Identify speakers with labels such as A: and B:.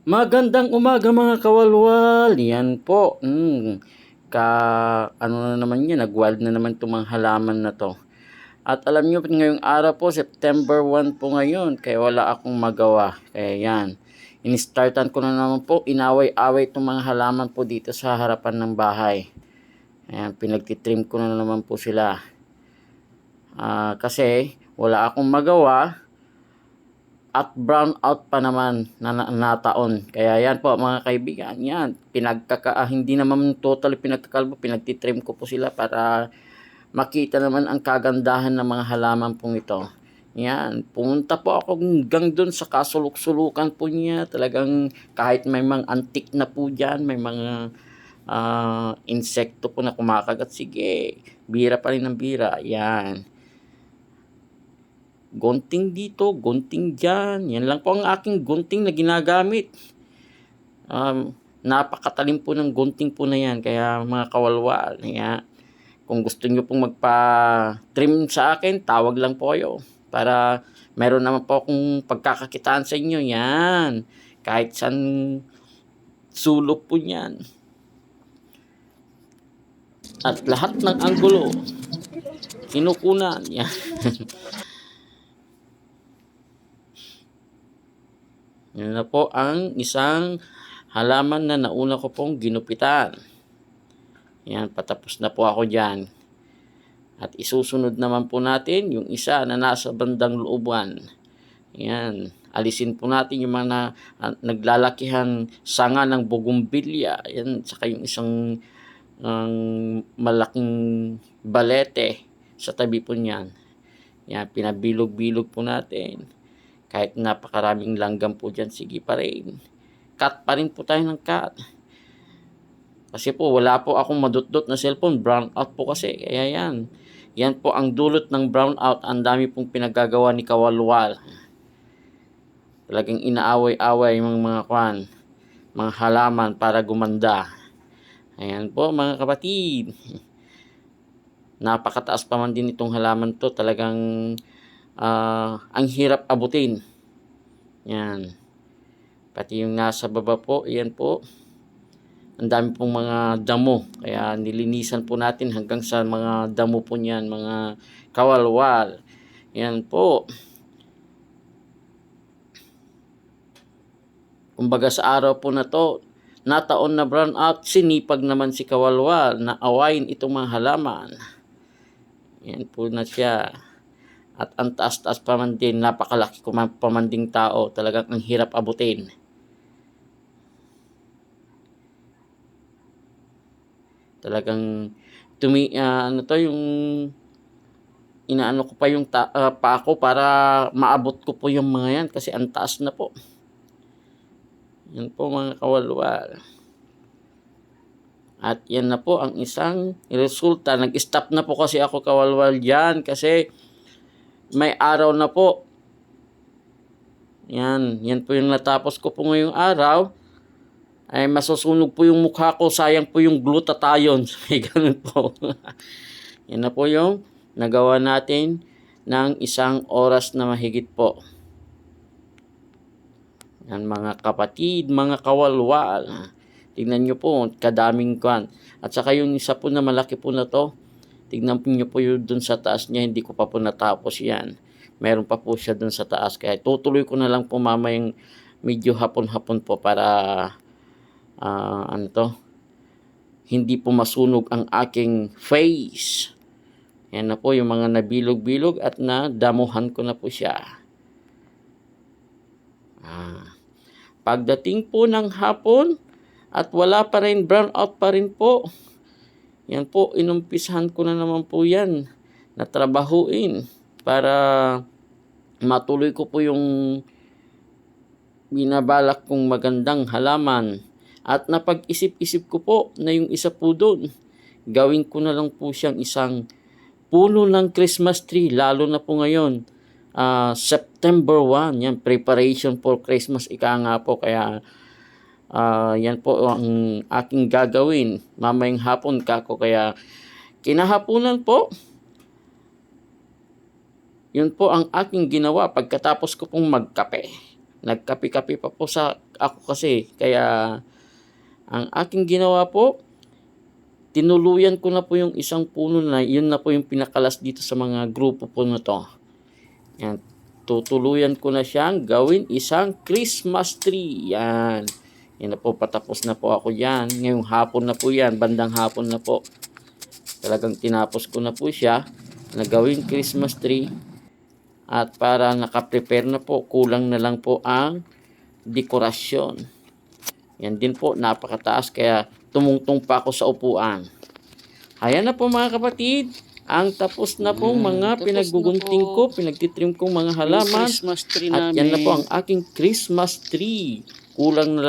A: Magandang umaga mga kawalwal. Yan po. Ano na naman yan, nag-wild na naman itong mga halaman na to. At alam nyo, ngayong araw po, September 1 po ngayon, kaya wala akong magawa. Kaya yan. Inistartan ko na naman po, inaway-away itong mga halaman po dito sa harapan ng bahay. Ayan, pinagtitrim ko na naman po sila. Kasi wala akong magawa. At brown out pa naman na taon. Kaya yan po mga kaibigan, yan. Hindi naman totally pinagkakalbo, pinagtitrim ko po sila para makita naman ang kagandahan ng mga halaman pong ito. Yan, pumunta po ako hanggang doon sa kasulok-sulukan po niya. Talagang kahit may mga antik na po dyan, may mga insekto po na kumakagat. Sige, bira pa rin ang bira. Yan. Gunting dito, gunting dyan. Yan lang po ang aking gunting na ginagamit. Napakatalim po ng gunting po na yan. Kaya mga kawalwal, kung gusto nyo pong magpa-trim sa akin, tawag lang po kayo. Para meron naman po akong pagkakakitaan sa inyo. Yan. Kahit saan sulok po yan. At lahat ng anggulo, kinukunan. Yan. Yan na po ang isang halaman na nauna ko pong ginupitan. Yan, patapos na po ako dyan. At isusunod naman po natin yung isa na nasa bandang looban. Yan, alisin po natin yung mga naglalakihan sanga ng bougainvillea. Yan, saka yung isang malaking balete sa tabi po niyan. Yan, pinabilog-bilog po natin. Kahit napakaraming langgam po dyan, sige pa rin. Cut pa rin po tayo ng cut. Kasi po, wala po akong madutdot na cellphone. Brown out po kasi. Kaya yan. Yan po ang dulot ng brown out. Ang dami pong pinagagawa ni Kawalwal. Talagang inaaway-away yung mga halaman para gumanda. Ayan po mga kapatid. Napakataas pa man din itong halaman to. Talagang ang hirap abutin. Yan. Pati yung nasa baba po, yan po. Ang dami pong mga damo. Kaya nilinisan po natin hanggang sa mga damo po niyan, mga kawalwal. Yan po. Kumbaga sa araw po na to, nataon na brown out, sinipag naman si Kawalwal na awayin itong mga halaman. Yan po na siya. At ang taas-taas pa man din, napakalaki pa man ding tao. Talagang ang hirap abutin. Talagang yung inaano ko pa yung pa ako para maabot ko po yung mga yan kasi ang taas na po. Yan po mga kawalwal. At yan na po ang isang resulta. Nag-stop na po kasi ako kawalwal yan kasi may araw na po. Yan po yung natapos ko po ngayong araw. Ay masusunog po yung mukha ko. Sayang po yung glutathione. May ganun po. Yan na po yung nagawa natin ng 1 oras na mahigit po. Yan mga kapatid, mga kawalwal. Tingnan nyo po, kadaming kwan. At saka yung isa po na malaki po na to. Tignan nyo po yun dun sa taas niya, hindi ko pa po natapos yan. Meron pa po siya dun sa taas. Kaya tutuloy ko na lang po mamayang medyo hapon-hapon po para hindi po masunog ang aking face. Yan na po yung mga nabilog-bilog at nadamuhan ko na po siya. Pagdating po ng hapon at wala pa rin, brown out pa rin po. Yan po, inumpisahan ko na naman po yan na trabahuin para matuloy ko po yung binabalak kong magandang halaman. At napag-isip-isip ko po na yung isa po doon, gawin ko na lang po siyang isang puno ng Christmas tree, lalo na po ngayon, September 1, yan, preparation for Christmas, ika nga po, kaya yan po ang aking gagawin mamayang hapon kako. Kaya kinahaponan po, yun po ang aking ginawa pagkatapos ko pong magkape. Nagkape-kape pa po sa ako kasi. Kaya ang aking ginawa po, tinuluyan ko na po yung isang puno na, yun na po yung pinakalas dito sa mga grupo po na to. Yan, tutuluyan ko na siyang gawin isang Christmas tree. Yan. Yan na po, patapos na po ako yan. Ngayong hapon na po yan, bandang hapon na po. Talagang tinapos ko na po siya na gawin Christmas tree. At para nakaprepare na po, kulang na lang po ang dekorasyon. Yan din po, napakataas kaya tumungtong pa ako sa upuan. Ayan na po mga kapatid, ang tapos na po mga pinaggugunting ko, pinagtitrim kong mga halaman.
B: Christmas tree
A: At
B: namin.
A: yan na po ang aking Christmas tree. Kulang na